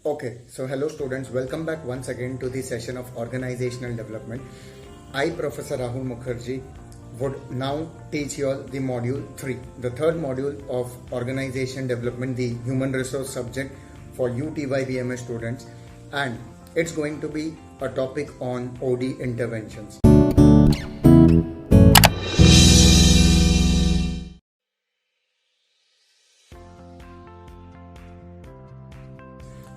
Okay, so hello students, welcome back once again to the session of organizational development. I, Professor Rahul Mukherjee, would now teach you all the module 3, the third module of organization development, the human resource subject for UTY students, and it's going to be a topic on OD interventions.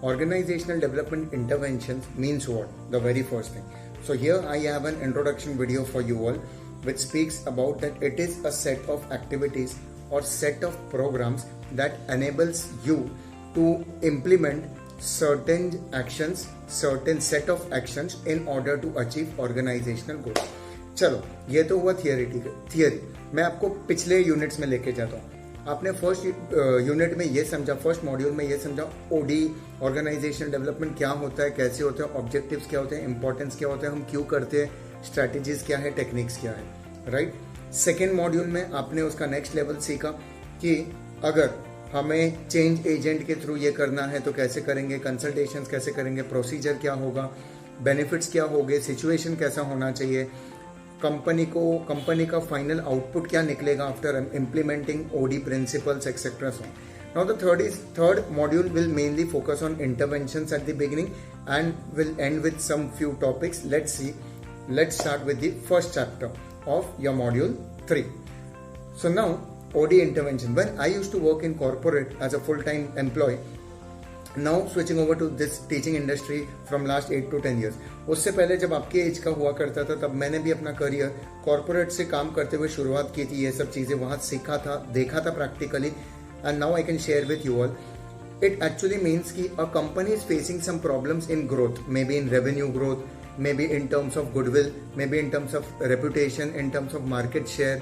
Organizational development interventions means what? The very first thing. So here I have an introduction video for you all which speaks about that it is a set of activities or set of programs that enables you to implement certain actions, certain set of actions in order to achieve organizational goals. चलो ये तो हुआ theory. मैं आपको पिछले units में लेके जाता हूँ. आपने फर्स्ट यूनिट में ये समझा, फर्स्ट मॉड्यूल में ये समझा ओडी ऑर्गेनाइजेशन डेवलपमेंट क्या होता है, कैसे होता है, ऑब्जेक्टिव्स क्या होते हैं, इंपॉर्टेंस क्या होता है, हम क्यों करते हैं, स्ट्रैटेजीज क्या है, टेक्निक्स क्या है, राइट. सेकेंड मॉड्यूल में आपने उसका नेक्स्ट लेवल सीखा कि अगर हमें चेंज एजेंट के थ्रू ये करना है तो कैसे करेंगे, कंसल्टेशंस कैसे करेंगे, प्रोसीजर क्या होगा, बेनिफिट्स क्या होंगे, सिचुएशन कैसा होना चाहिए, कंपनी का फाइनल आउटपुट क्या निकलेगा after implementing OD principles etcetera. So now the third module will mainly focus on interventions at the beginning and will end with some few topics. Let's start with the first chapter of your module 3. So now OD intervention. When I used to work in corporate as a full-time employee, now switching over to this teaching industry from last 8 to 10 years. उससे पहले जब आपके as का हुआ करता था तब मैंने भी अपना करियर कॉर्पोरेट से काम करते हुए शुरुआत की थी. ये सब चीज़ें वहाँ सीखा था, देखा था practically, and now I can share with you all. It actually means कि a company is facing some problems in growth, maybe in revenue growth, maybe in terms of goodwill, maybe in terms of reputation, in terms of market share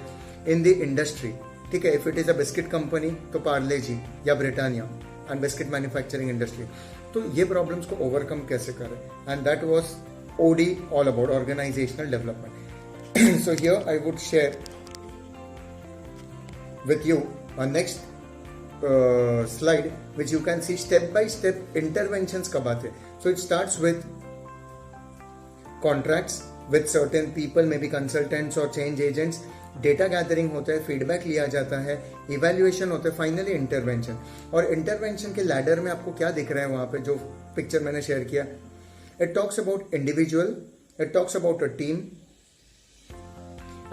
in the industry. ठीक है, if it is a biscuit company तो पार्ले जी या Britannia and biscuit manufacturing industry. तो ये problems को overcome कैसे करें, and that was OD all about organizational development. So here I would share with you next slide which you can see step by step interventions कब आते. So it starts with contracts with certain people, maybe consultants or change agents. Data gathering होता है, feedback लिया जाता है, evaluation होता है, finally intervention. और इंटरवेंशन के लैडर में आपको क्या दिख रहा है वहां पे जो पिक्चर मैंने शेयर किया. It talks about individual, it talks about a team,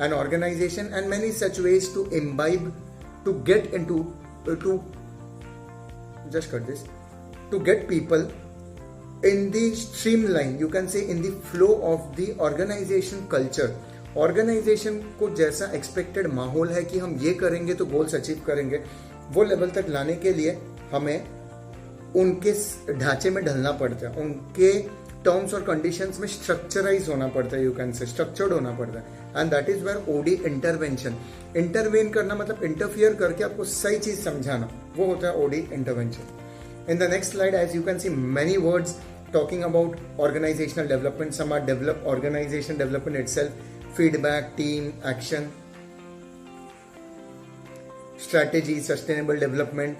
an organization and many such ways to imbibe, to get into, to just cut this, to get people in the streamline, you can say in the flow of the organization culture. Organization को जैसा expected माहौल है कि हम ये करेंगे तो goals achieve करेंगे, वो लेवल तक लाने के लिए हमें उनके ढांचे में ढलना पड़ता है, उनके टर्म्स और कंडीशंस में स्ट्रक्चराइज होना पड़ता है, यू कैन से स्ट्रक्चर्ड होना पड़ता है. And that is where OD intervention. Intervene करना मतलब इंटरफियर करके आपको सही चीज समझाना, वो होता है OD intervention. In the next slide as you can see many words talking about organizational development. Some are organization development itself, feedback, team, action, strategy, sustainable development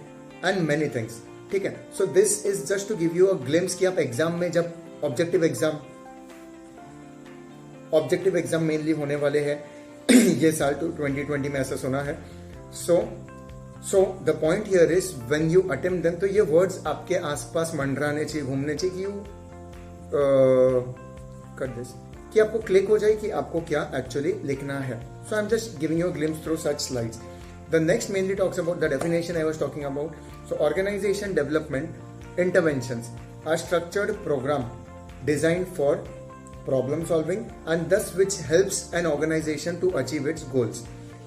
and many things. ठीक है, so this is just to give you a glimpse कि आप exam में जब objective exam mainly होने वाले हैं ये साल 2020 में, ऐसा सुना है. So the point here is when you attempt them, तो ये words आपके आसपास मंडराने चाहिए, घूमने चाहिए कि you cut this, कि आपको क्लिक हो जाए कि आपको क्या एक्चुअली लिखना है. So I'm just giving you a glimpse through such slides. The next mainly talks about the definition I was talking about. So organization development interventions are structured program designed for problem solving and thus which helps an organization to achieve its goals.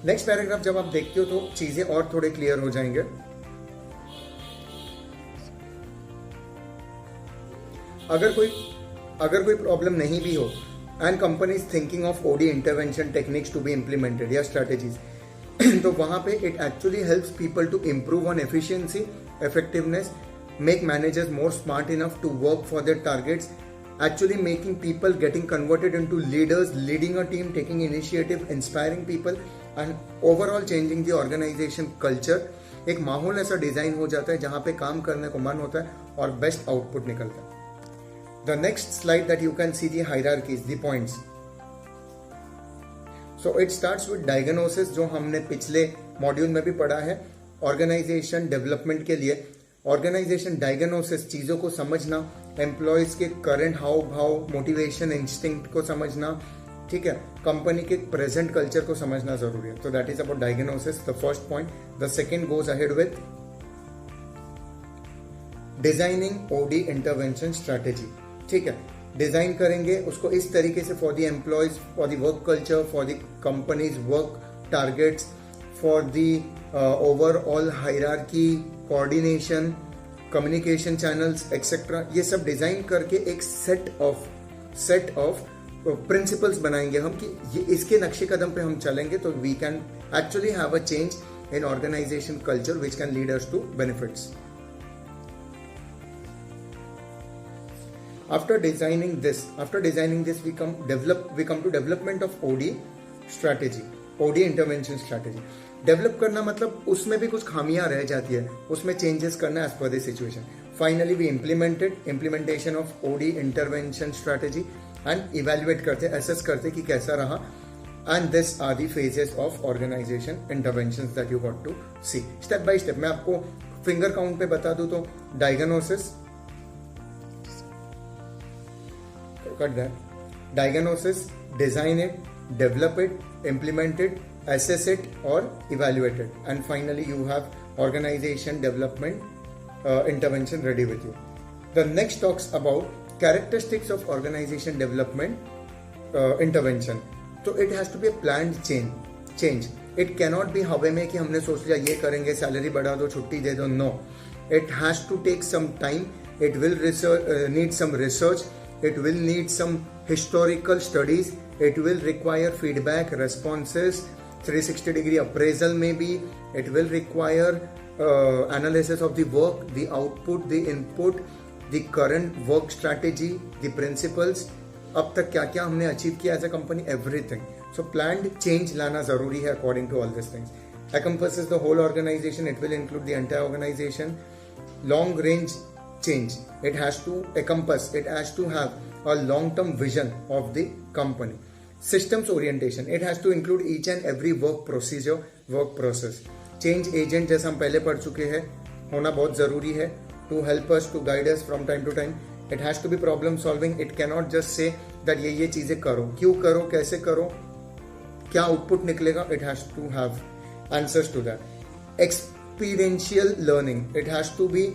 Next paragraph जब आप देखते हो तो चीजें और थोड़े clear हो जाएंगे. अगर कोई प्रॉब्लम नहीं भी हो and company is thinking of OD intervention techniques to be implemented या स्ट्रेटेजीज, तो वहां पे it actually helps people to improve on efficiency, effectiveness, make managers more smart enough to work for their targets, actually making people getting converted into leaders, leading a team, taking initiative, inspiring people and overall changing the organization culture. एक माहौल ऐसा design हो जाता है जहां पे काम करने को मन होता है और बेस्ट आउटपुट निकलता है. The next slide that you can see the hierarchies, the points. So it starts with diagnosis, जो हमने पिछले मॉड्यूल में भी पढ़ा है. ऑर्गेनाइजेशन डेवलपमेंट के लिए ऑर्गेनाइजेशन डायग्नोसिस, चीज़ों को समझना, एम्प्लॉयज के करंट हाव भाव, मोटिवेशन, इंस्टिंक्ट को समझना, ठीक है, कंपनी के प्रेजेंट कल्चर को समझना जरूरी है. तो that is about diagnosis, the first point. The second goes ahead with designing OD intervention strategy. ठीक है, डिजाइन करेंगे उसको इस तरीके से for the employees, for the work culture, for the company's work targets, for the overall hierarchy, coordination, communication channels etcetera. ये सब design करके एक सेट ऑफ प्रिंसिपल्स बनाएंगे हम कि ये इसके नक्शे कदम पे हम चलेंगे तो we can actually have a change in organization culture which can lead us to benefits. After designing this, we come to development of OD strategy, OD intervention strategy. Develop करना मतलब उसमें भी कुछ खामियां रह जाती है, उसमें चेंजेस करना as per the situation. Finally we implementation of OD intervention strategy and evaluate करते, असेस करते कि कैसा रहा. And this are the phases of organization intervention that you got to see step by step. मैं आपको finger count पे बता दूं तो diagnosis, cut that, diagnosis, design it, develop it, implement it, assess it or evaluate it, and finally you have organization development intervention ready with you. The next talks about characteristics of organization development intervention. So it has to be a planned change. It cannot be हवे में कि हमने सोच लिया ये करेंगे, salary बढ़ा दो, छुट्टी दे दो. No, it has to take some time. It will need some research. It will need some historical studies. It will require feedback, responses, 360-degree appraisal maybe. It will require analysis of the work, the output, the input, the current work strategy, the principles. अब तक क्या क्या हमने achieve किया as a company, everything. So planned change लाना जरूरी है according to all this things. Encompasses the whole organization. It will include the entire organization. Long range change. It has to encompass, it has to have a long-term vision of the company. Systems orientation. It has to include each and every work procedure, work process. Change agent जैसा हम पहले पढ़ चुके हैं, होना बहुत जरूरी है to help us, to guide us from time to time. It has to be problem solving. It cannot just say that ये चीजें करो, क्यों करो, कैसे करो, क्या आउटपुट निकलेगा. It has to have answers to that. Experiential learning. It has to be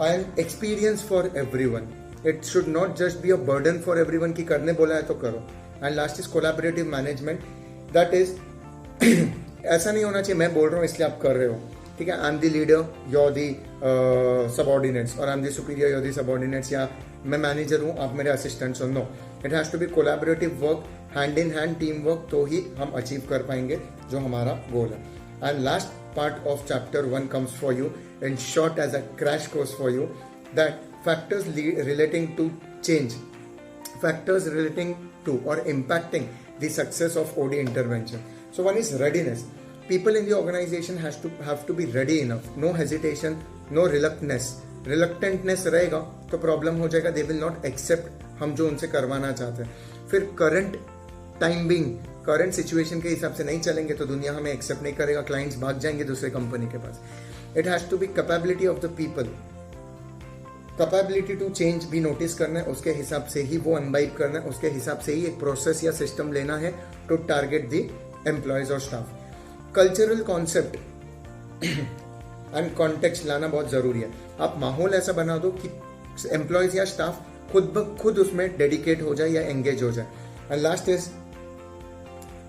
an experience for everyone. It should not just be a burden for everyone कि करने बोला है तो करो. And last is collaborative management. That is ऐसा नहीं होना चाहिए मैं बोल रहा हूँ इसलिए आप कर रहे हो, ठीक है. I am the leader, you are the subordinates, और I am the superior, you are the subordinates, या मैं मैनेजर हूँ आप मेरे असिस्टेंट्स हो. No, it has to be collaborative work, hand in hand team work, तो ही हम अचीव कर पाएंगे जो हमारा गोल है. And last part of chapter 1 comes for you in short as a crash course for you, that factors relating to change, factors relating to or impacting the success of OD intervention. So one is readiness. People in the organization have to be ready enough. No hesitation, no reluctantness रहेगा तो problem हो जाएगा. They will not accept हम जो उनसे करवाना चाहते हैं. फिर current time being, current situation के हिसाब से नहीं चलेंगे तो दुनिया हमें एक्सेप्ट नहीं करेगा, क्लाइंट्स भाग जाएंगे दूसरे कंपनी के पास. It has to be capability of the people, capability to change भी नोटिस करना है, उसके हिसाब से ही वो अनबाइब करना है, उसके हिसाब से ही एक प्रोसेस या सिस्टम लेना है टू टारगेट द एम्प्लॉयज और staff. Cultural concept and context लाना बहुत जरूरी है. आप माहौल ऐसा बना दो कि एम्प्लॉयज या स्टाफ खुद ब खुद उसमें डेडिकेट हो जाए या एंगेज हो जाए. And last is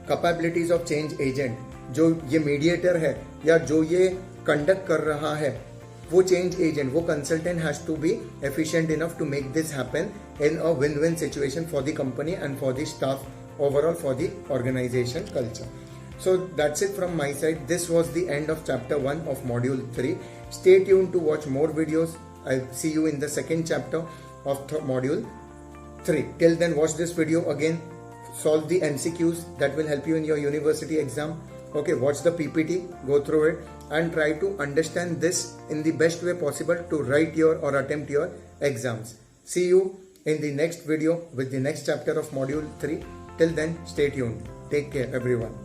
capabilities of change agent. जो ये मीडिएटर है या जो ये कंडक्ट कर रहा है, वो चेंज एजेंट, वो consultant has to be efficient enough to make this happen in a win win situation for the company and for the staff, overall for the organization culture. So that's it from my side. This was the end of chapter 1 of module 3. Stay tuned to watch more videos. I'll see you in the second chapter of module 3. Till then, watch this video again. Solve the MCQs that will help you in your university exam. Okay, watch the PPT, go through it, and try to understand this in the best way possible to write your or attempt your exams. See you in the next video with the next chapter of module 3. Till then, stay tuned. Take care everyone.